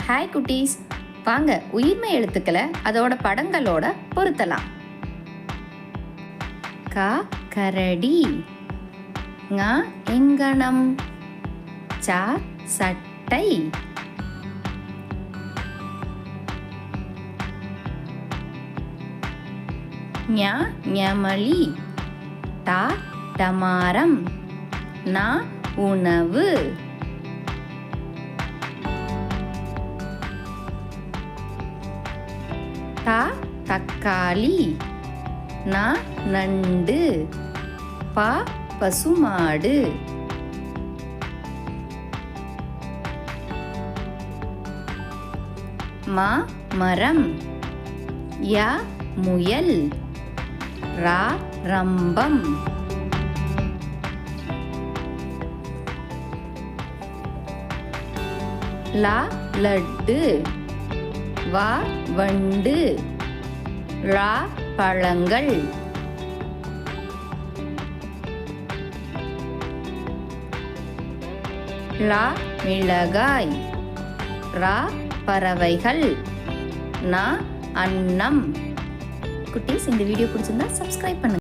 Hi குட்டீஸ், வாங்க உயிர்மை எழுத்துக்களை அதோட படங்களோட பொருத்தலாம். க கரடி, ங எங்கனம், ச சட்டை, ஞ ஞமலி, ட டமாரம், ந உணவு, த தக்காளி, ந நண்டு, ப பசுமாடு, ம மரம், ய முயல், ர ரம்பம், ல லட்டு, வ வண்டு, ழ பழங்கள், ல மிளகாய், ர பறவைகள், ந அன்னம். குட்டீஸ், இந்த வீடியோ பிடிச்சிருந்தா சப்ஸ்கிரைப் பண்ணுங்க.